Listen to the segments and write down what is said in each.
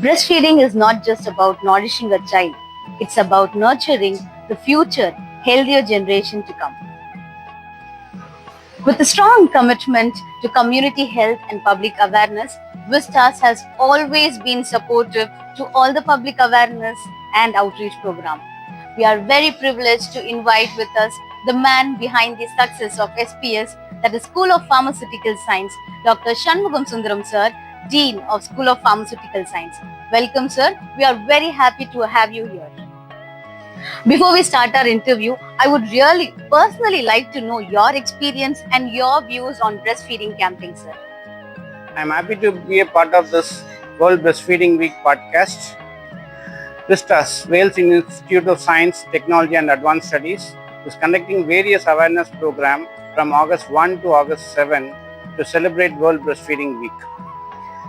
Breastfeeding is not just about nourishing a child, it's about nurturing the future, healthier generation to come. With a strong commitment to community health and public awareness, Vistas has always been supportive to all the public awareness and outreach program. We are very privileged to invite with us the man behind the success of SPS, that is School of Pharmaceutical Science, Dr. Shanmugam Sundaram sir, Dean of School of Pharmaceutical Science. Welcome sir, we are very happy to have you here. Before we start our interview, I would really personally like to know your experience and your views on breastfeeding camping, sir. I'm happy to be a part of this World Breastfeeding Week podcast. Vistas, Wales Institute of Science, Technology and Advanced Studies, is conducting various awareness programs from August 1 to August 7 to celebrate World Breastfeeding Week.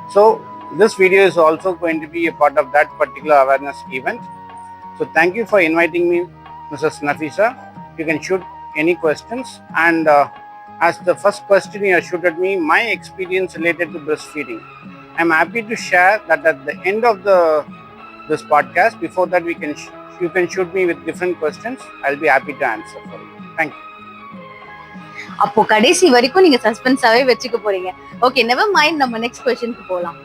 So, this video is also going to be a part of that particular awareness event. So thank you for inviting me, Mrs. Nafisa. You can shoot any questions. And as the first question you shoot at me, my experience related to breastfeeding. I'm happy to share that at the end of this podcast, before that you can shoot me with different questions. I'll be happy to answer for you. Thank you. அப்போ கடைசி வரைக்கும் நீங்க சஸ்பென்ஸாவே வச்சுக்க போறீங்க. Okay, never mind, நம்ம next क्वेश्चनக்கு போலாம்.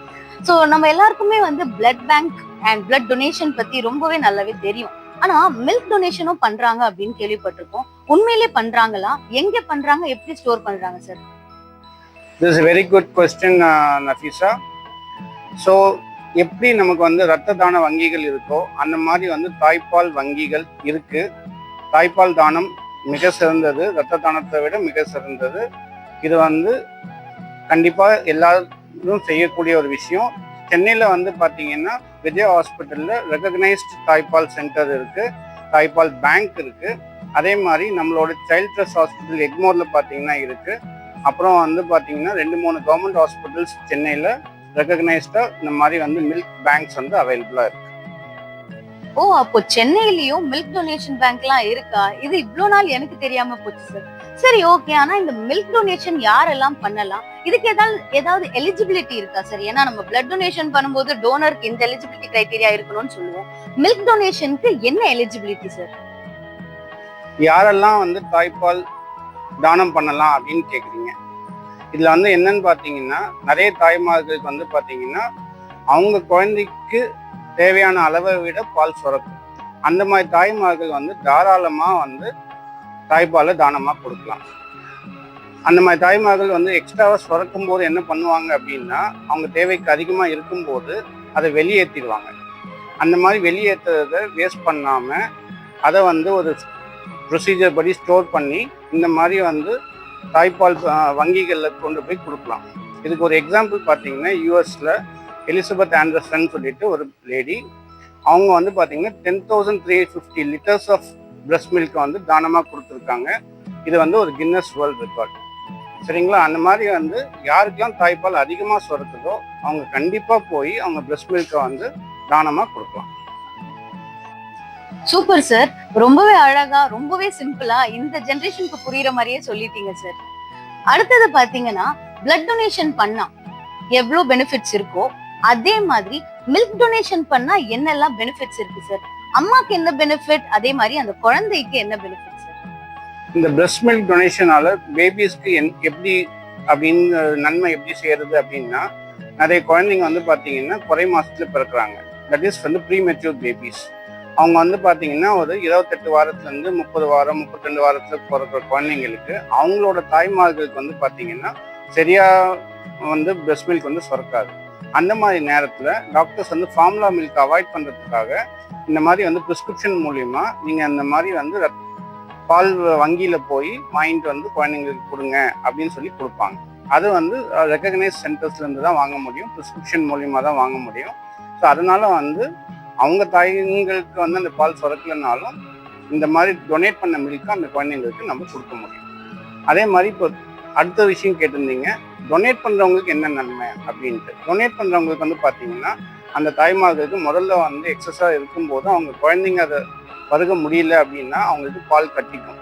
So நம்ம எல்லாருக்குமே blood bank and blood donation பத்தி ரொம்பவே நல்லாவே தெரியும். ஆனா மில்க் டொனேஷனும் பண்றாங்க அப்படின்னு கேள்விப்பட்டிருக்கோம். உண்மையிலேயே பண்றாங்களா? எங்க பண்றாங்க? எப்படி ஸ்டோர் பண்றாங்க sir? This is a very good question, Nafisa. So எப்படி நமக்கு ரத்த தான வங்கிகள் இருக்கோ அந்த மாதிரி தாய்ப்பால் வங்கிகள் இருக்கு. தாய்ப்பால் தானம் மிக சிறந்தது, ரத்த தானத்தை விட மிக சிறந்தது. இது கண்டிப்பா எல்லாரும் செய்யக்கூடிய ஒரு விஷயம். சென்னையில் பார்த்தீங்கன்னா விஜயா ஹாஸ்பிட்டலில் ரெகக்னைஸ்ட் தாய்ப்பால் சென்டர் இருக்குது, தாய்ப்பால் பேங்க் இருக்குது. அதே மாதிரி நம்மளோட சைல்ட் ட்ரஸ்ட் ஹாஸ்பிட்டல் எக்மோரில் பார்த்தீங்கன்னா இருக்குது. அப்புறம் பார்த்தீங்கன்னா 2-3 கவர்மெண்ட் ஹாஸ்பிட்டல்ஸ் சென்னையில் ரெகக்னைஸ்டாக இந்த மாதிரி மில்க் பேங்க்ஸ் அவைலபிளாக இருக்குது. ஓ, அப்போ சென்னையிலயும் மில்க் டொனேஷன் பேங்க்லாம் இருக்கா? இது இவ்வளோ நாள் எனக்கு தெரியாம போச்சு சார். சரி, ஓகே. ஆனா இந்த மில்க் டொனேஷன் யாரெல்லாம் பண்ணலாம்? இதுக்கு ஏதாவது எலிஜிபிலிட்டி இருக்கா சார்? ஏன்னா நம்ம பிளட் டொனேஷன் பண்ணும்போது டோனருக்கு இந்த எலிஜிபிலிட்டி கிரைட்டீரியா இருக்கணும்னு சொல்லுவோம். மில்க் டொனேஷனுக்கு என்ன எலிஜிபிலிட்டி சார்? யாரெல்லாம் தாய்ப்பால் தானம் பண்ணலாம் அப்படின்னு கேக்குறீங்க. இதுல என்னன்னு பாத்தீங்கன்னா, நிறைய தாய்மார்களுக்கு பாத்தீங்கன்னா அவங்க குழந்தைக்கு தேவையான அளவை விட பால் சுரக்கும். அந்த மாதிரி தாய்மார்கள் தாராளமா தாய்ப்பாலை தானமா கொடுக்கலாம். அந்த மாதிரி தாய்மார்கள் எக்ஸ்ட்ராவா சுரக்கும் போது என்ன பண்ணுவாங்க அப்படின்னா, அவங்க தேவைக்கு அதிகமா இருக்கும்போது அதை வெளியேற்றிடுவாங்க. அந்த மாதிரி வெளியேற்றுறதை வேஸ்ட் பண்ணாம அதை ஒரு ப்ரொசீஜர் படி ஸ்டோர் பண்ணி இந்த மாதிரி தாய்ப்பால் வங்கிகளில் கொண்டு போய் கொடுக்கலாம். இதுக்கு ஒரு எக்ஸாம்பிள் பார்த்தீங்கன்னா, யூஎஸ்ல எலிசபெத் ஆண்டர்சன் சொல்லிட்டு ஒரு லேடி, அவங்க பார்த்தீங்கன்னா 10,350 லிட்டர்ஸ் ஆஃப் பிரஸ்ட் மில்க் தானமாக கொடுத்துருக்காங்க. இது ஒரு கின்னஸ் வேர்ல்ட் ரெக்கார்ட். சரிங்களா? அந்த மாதிரி யாருக்கெல்லாம் தாய்ப்பால் அதிகமாக சுரக்குதோ அவங்க கண்டிப்பாக போய் அவங்க பிரஸ்ட் மில்கை தானமாக கொடுக்கலாம். சூப்பர் சார், ரொம்பவே அழகா, ரொம்பவே சிம்பிளா இந்த ஜெனரேஷனுக்கு புரியுற மாதிரியே சொல்லிட்டீங்க சார். அடுத்தது பாத்தீங்கன்னா, பிளட் டொனேஷன் பண்ணா எவ்வளவு பெனிஃபிட்ஸ் இருக்கோ அதே மாதிரி மில்க் டொனேஷன் பண்ணா என்னெல்லாம் பெனிஃபிட்ஸ் இருக்கு சார்? அம்மாக்கு என்ன பெனிஃபிட், அதே மாதிரி அந்த குழந்தைக்கு என்ன பெனிஃபிட் சார்? இந்த பிரஸ்ட் மில்க் டொனேஷனால பேபிஸ்க்கு எப்படி அப்படின்னு நன்மை எப்படி செய்யறது அப்படின்னா, நிறைய குழந்தைங்க பாத்தீங்கன்னா குறை மாசத்துல பிறக்கிறாங்க. That is premature babies. அவங்க பாத்தீங்கன்னா ஒரு 28 வாரத்துலேருந்து 30 வாரம் 32 வாரத்துல பிறக்கிற குழந்தைங்களுக்கு அவங்களோட தாய்மார்களுக்கு பாத்தீங்கன்னா சரியா பிரஸ்ட் மில்க் சுரக்காது. அந்த மாதிரி நேரத்தில் டாக்டர்ஸ் ஃபார்முலா மில்க் அவாய்ட் பண்ணுறதுக்காக இந்த மாதிரி ப்ரிஸ்கிரிப்ஷன் மூலியமா நீங்கள் அந்த மாதிரி பால் வங்கியில் போய் வாங்கிட்டு குழந்தைங்களுக்கு கொடுங்க அப்படின்னு சொல்லி கொடுப்பாங்க. அது ரெகக்னைஸ் சென்டர்ஸ்லேருந்து தான் வாங்க முடியும், ப்ரிஸ்கிரிப்ஷன் மூலியமாக தான் வாங்க முடியும். ஸோ அதனால அவங்க தாய்ங்களுக்கு அந்த பால் சுரக்கலைனாலும் இந்த மாதிரி டொனேட் பண்ண மில்க்கு அந்த குழந்தைங்களுக்கு நம்ம கொடுக்க முடியும். அதே மாதிரி இப்போ அடுத்த விஷயம் கேட்டிருந்தீங்க, டொனேட் பண்ணுறவங்களுக்கு என்ன நன்மை அப்படின்ட்டு. டொனேட் பண்ணுறவங்களுக்கு பார்த்தீங்கன்னா, அந்த தாய்மார்களுக்கு முதல்ல எக்ஸஸாக இருக்கும்போது அவங்க குழந்தைங்க அதை பருக முடியல அப்படின்னா அவங்களுக்கு பால் கட்டிக்கும்.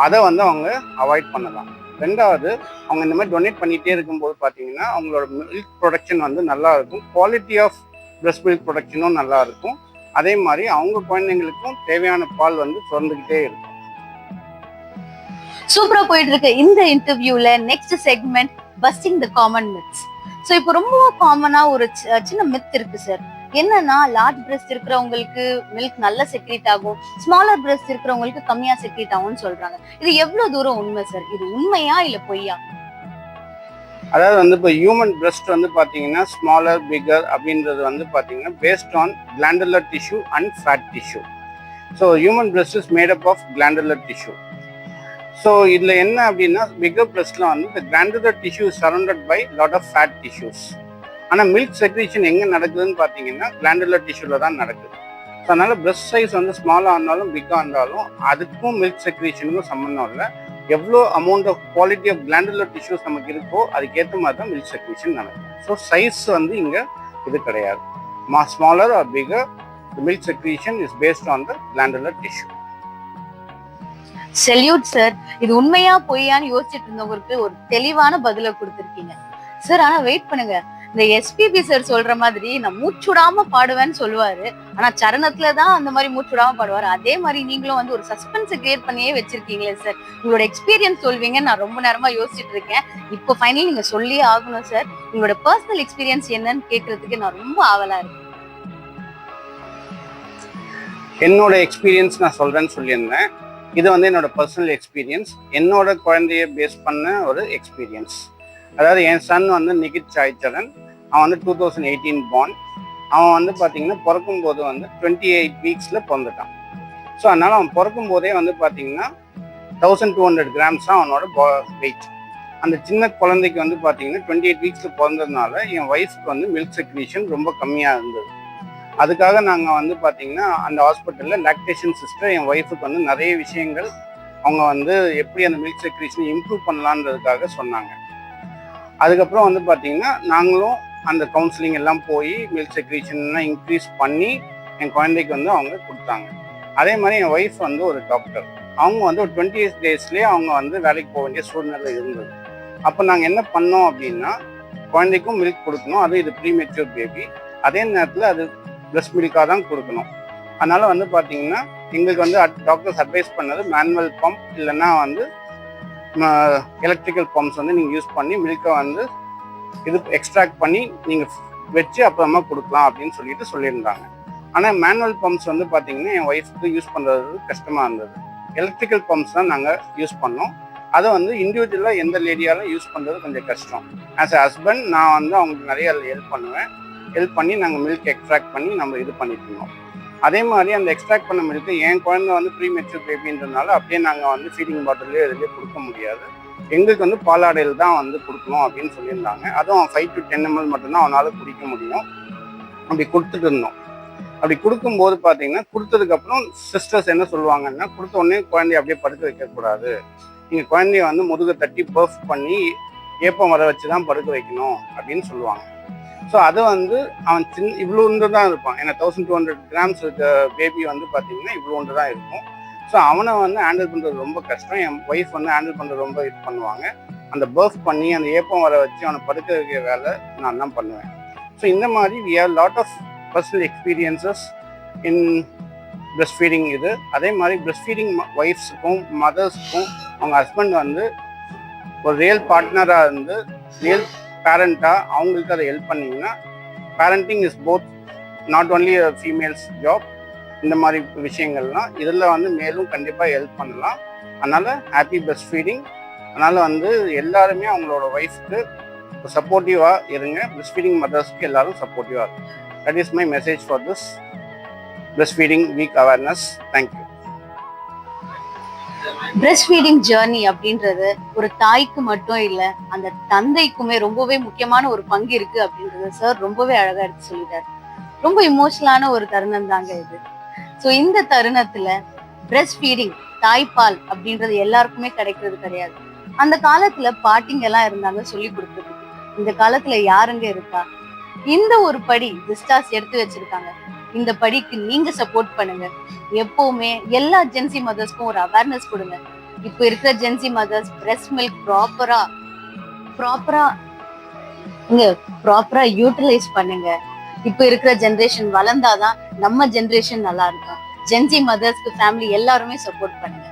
அதை அவங்க அவாய்ட் பண்ணலாம். ரெண்டாவது, அவங்க இந்த மாதிரி டொனேட் பண்ணிகிட்டே இருக்கும்போது பார்த்தீங்கன்னா அவங்களோட மில்க் ப்ரொடக்ஷன் நல்லா இருக்கும். குவாலிட்டி ஆஃப் பிரஸ்ட் மில்க் ப்ரொடக்ஷனும் நல்லா இருக்கும். அதே மாதிரி அவங்க குழந்தைங்களுக்கும் தேவையான பால் வந்து சுரந்துக்கிட்டே இருக்கும். சூப்பரா போயிட்டு இருக்கு இந்த இன்டர்வியூல. Next segment busting the common myths. So இப்போ ரொம்ப காமனா ஒரு சின்ன மித் இருக்கு சார். என்னன்னா லார்ஜ் பிரஸ்ட் இருக்கிறவங்களுக்கு மில்க் நல்லா செக்ரீட் ஆகும், ஸ்மாலர் பிரஸ்ட் இருக்கிறவங்களுக்கு கம்மியா செக்ரீட் ஆகும்னு சொல்றாங்க. இது எவ்வளவு தூரம் உண்மை சார்? இது உண்மையா இல்ல பொய்யா? அதாவது வந்து இப்போ ஹியூமன் பிரஸ்ட் வந்து பார்த்தீங்கன்னா ஸ்மாலர் பிகர் அப்படின்றது வந்து பார்த்தீங்கன்னா based on glandular tissue and fat tissue. So human breast is made up of glandular tissue. So இதில் என்ன அப்படின்னா பிகர் பிரஸ்ட்ல வந்து இந்த glandular tissue surrounded by lot of fat tissues. ஆனால் மில்க் செக்ரீஷன் எங்கே நடக்குதுன்னு பார்த்தீங்கன்னா கிளாண்டுலர் டிஷ்யூவில் தான் நடக்குது. ஸோ அதனால பிரஸ்ட் சைஸ் வந்து ஸ்மாலாக இருந்தாலும் பிக்காக இருந்தாலும் அதுக்கும் மில்க் செக்ரீஷனுக்கும் சம்மந்தம் இல்லை. எவ்வளோ amount of quality of glandular tissues நமக்கு இருக்கோ அதுக்கேற்ற மாதிரி தான் மில்க் செக்ரீஷன் நடக்கும். ஸோ சைஸ் வந்து இங்கே இது கிடையாது. Smaller or bigger, milk secretion is based on the glandular tissue. Salute sir. இது உண்மையா பொய்யான்னு யோசிச்சுட்டு இருந்தவங்களுக்கு ஒரு தெளிவான பதில கொடுத்துருக்கீங்க சார். ஆனா வெயிட் பண்ணுங்க, இந்த எஸ்பிபி சார் சொல்ற மாதிரி நான் மூச்சுடாம பாடுவேன்னு சொல்லுவாரு, ஆனா சரணத்துலதான் அந்த மாதிரி மூச்சுடாம பாடுவாரு. அதே மாதிரி நீங்களும் வந்து ஒரு சஸ்பென்ஸ் கிரியேட் பண்ணியே வச்சிருக்கீங்களே சார். உங்களோட எக்ஸ்பீரியன்ஸ் சொல்வீங்கன்னு நான் ரொம்ப நேரமா யோசிச்சுட்டு இருக்கேன். இப்போ ஃபைனலி நீங்க சொல்லியே ஆகணும் சார். உங்களோட பர்சனல் எக்ஸ்பீரியன்ஸ் என்னன்னு கேட்கறதுக்கு நான் ரொம்ப ஆவலா இருக்கேன். என்னோட எக்ஸ்பீரியன்ஸ் நான் சொல்றேன்னு சொல்லியிருந்தேன். இது வந்து என்னோட பர்சனல் எக்ஸ்பீரியன்ஸ், என்னோட குழந்தைய பேஸ் பண்ண ஒரு எக்ஸ்பீரியன்ஸ். அதாவது என் சன் வந்து நிகித் சாய்ச்சரன். அவன் வந்து 2018 பார்ன். அவன் வந்து பார்த்தீங்கன்னா பிறக்கும் போது வந்து 28 வீக்ஸில் பிறந்துட்டான். ஸோ அதனால் அவன் பிறக்கும் போதே வந்து பார்த்தீங்கன்னா 1200 கிராம்ஸ் தான் அவனோட வெயிட். அந்த சின்ன குழந்தைக்கு வந்து பார்த்தீங்கன்னா 28 வீக்ஸில் பிறந்ததுனால என் ஒய்ஃப்க்கு வந்து மில்க் செக்ரீஷன் ரொம்ப கம்மியாக இருந்தது. அதுக்காக நாங்கள் வந்து பார்த்தீங்கன்னா அந்த ஹாஸ்பிட்டலில் லாக்டேஷன் சிஸ்டர் என் ஒய்ஃபுக்கு வந்து நிறைய விஷயங்கள் அவங்க வந்து எப்படி அந்த மில்க் செக்ரீஷனை இம்ப்ரூவ் பண்ணலான்றதுக்காக சொன்னாங்க. அதுக்கப்புறம் வந்து பார்த்தீங்கன்னா நாங்களும் அந்த கவுன்சிலிங் எல்லாம் போய் மில்க் செக்ரீஷன்லாம் இன்க்ரீஸ் பண்ணி என் குழந்தைக்கு வந்து அவங்க கொடுத்தாங்க. அதே மாதிரி என் ஒய்ஃப் வந்து ஒரு டாக்டர். அவங்க வந்து ஒரு 28 டேஸ்லேயே அவங்க வந்து வேலைக்கு போக வேண்டிய சூழ்நிலை இருந்தது. அப்போ நாங்கள் என்ன பண்ணோம் அப்படின்னா குழந்தைக்கும் மில்க் கொடுக்கணும், அது இது ப்ரீமெச்சூர் பேபி, அதே நேரத்தில் அது பிரஸ்ட் மில்காக தான் கொடுக்கணும். அதனால வந்து பார்த்தீங்கன்னா எங்களுக்கு வந்து டாக்டர்ஸ் அட்வைஸ் பண்ணது மேனுவல் பம்ப் இல்லைன்னா வந்து எலக்ட்ரிக்கல் பம்ப்ஸ் வந்து நீங்கள் யூஸ் பண்ணி மில்கை வந்து இது எக்ஸ்ட்ராக்ட் பண்ணி நீங்கள் வச்சு அப்புறமா கொடுக்கலாம் அப்படின்னு சொல்லியிருந்தாங்க. ஆனால் மேனுவல் பம்ப்ஸ் வந்து பார்த்தீங்கன்னா என் ஒய்ஃப்க்கு யூஸ் பண்ணுறது கஷ்டமாக இருந்தது. எலக்ட்ரிக்கல் பம்ப்ஸ் தான் நாங்கள் யூஸ் பண்ணோம். அதை வந்து இண்டிவிஜுவலாக எந்த லேடியாலும் யூஸ் பண்ணுறது கொஞ்சம் கஷ்டம். ஆஸ் எ ஹஸ்பண்ட் நான் வந்து அவங்களுக்கு நிறைய ஹெல்ப் பண்ணி நாங்கள் மில்க் எக்ஸ்ட்ராக்ட் பண்ணி நம்ம இது பண்ணிட்டு இருந்தோம். அதே மாதிரி அந்த எக்ஸ்ட்ராக்ட் பண்ண மில்க்கு என் குழந்தை வந்து ப்ரீமெச்சூர் பேபின்றதுனால அப்படியே நாங்கள் வந்து ஃபீடிங் பாட்டிலே இதுலேயே கொடுக்க முடியாது. எங்களுக்கு வந்து பாலாடையில் தான் வந்து கொடுக்கணும் அப்படின்னு சொல்லியிருந்தாங்க. அதுவும் 5 to 10 ml மட்டும்தான் அவனால் குடிக்க முடியும். அப்படி கொடுத்துட்டு இருந்தோம். அப்படி கொடுக்கும்போது பார்த்தீங்கன்னா கொடுத்ததுக்கப்புறம் சிஸ்டர்ஸ் என்ன சொல்லுவாங்கன்னா, கொடுத்த உடனே குழந்தைய அப்படியே படுக்க வைக்கக்கூடாது, நீங்கள் குழந்தைய வந்து முதுகை தட்டி பர்ஃப் பண்ணி ஏப்பம் வர வச்சு தான் படுக்க வைக்கணும் அப்படின்னு சொல்லுவாங்க. ஸோ அது வந்து அவன் இவ்வளோ ஒன்று தான் இருப்பான். ஏன்னா 1200 கிராம்ஸ் இருக்க பேபி வந்து பார்த்தீங்கன்னா இவ்வளோ ஒன்று தான் இருக்கும். ஸோ அவனை வந்து ஹேண்டில் பண்ணுறது ரொம்ப கஷ்டம். என் ஒய்ஃப் வந்து ஹேண்டில் பண்ணுறது ரொம்ப இது பண்ணுவாங்க. அந்த பர்ஃப் பண்ணி அந்த ஏப்பம் வர வச்சு அவனை படுக்க வைக்கிற வேலை நான் தான் பண்ணுவேன். ஸோ இந்த மாதிரி we have lot of personal experiences in breast feeding இது. அதே மாதிரி பிரஸ்ட் ஃபீடிங் ஒய்ஃப்ஸுக்கும் மதர்ஸுக்கும் அவங்க ஹஸ்பண்ட் வந்து ஒரு ரியல் பார்ட்னராக இருந்து ரியல் பேரண்ட்டாக அவங்களுக்கு அதை ஹெல்ப் பண்ணிங்கன்னா parenting is both not only females job. இந்த மாதிரி விஷயங்கள்லாம் இதில் வந்து மேலும் கண்டிப்பாக ஹெல்ப் பண்ணலாம். அதனால் ஹாப்பி பிரஸ்ட் ஃபீடிங். அதனால் வந்து எல்லாருமே அவங்களோட ஒய்ஃப்க்கு சப்போர்ட்டிவாக இருங்க. பிரஸ்ட் ஃபீடிங் மதர்ஸ்க்கு எல்லாரும் சப்போர்ட்டிவாக இருக்கும். That is my message for this breast feeding week awareness. Thank you. Breast feeding journey அப்படின்றது ஒரு தாய்க்கு மட்டும் இல்ல, அந்த தந்தைக்குமே ரொம்பவே முக்கியமான ஒரு பங்கு இருக்கு அப்படின்றது சார் ரொம்பவே அழகா எடுத்து சொல்லிட்டாரு. ரொம்ப இமோஷனலான ஒரு தருணம் தாங்க இது. ஸோ இந்த தருணத்துல பிரஸ்ட் ஃபீடிங் தாய்ப்பால் அப்படின்றது எல்லாருக்குமே கிடைக்கிறது கிடையாது. அந்த காலத்துல பாட்டிங்க எல்லாம் இருந்தாங்க சொல்லி கொடுக்குறது. இந்த காலத்துல யாருங்க இருக்கா? இந்த ஒரு படி விஸ்டாஸ் எடுத்து வச்சிருக்காங்க. இந்த படிக்கு நீங்க சப்போர்ட் பண்ணுங்க. எப்பவுமே எல்லா ஜென்சி மதர்ஸ்க்கும் ஒரு அவேர்னஸ் கொடுங்க. இப்ப இருக்கிற ஜென்சி மதர்ஸ் பிரஸ்ட் மில்க் ப்ராப்பரா யூட்டிலைஸ் பண்ணுங்க. இப்போ இருக்கிற ஜென்ரேஷன் வளர்ந்தாதான் நம்ம ஜென்ரேஷன் நல்லா இருக்கும். ஜென்சி மதர்ஸ்க்கு ஃபேமிலி எல்லாருமே சப்போர்ட் பண்ணுங்க.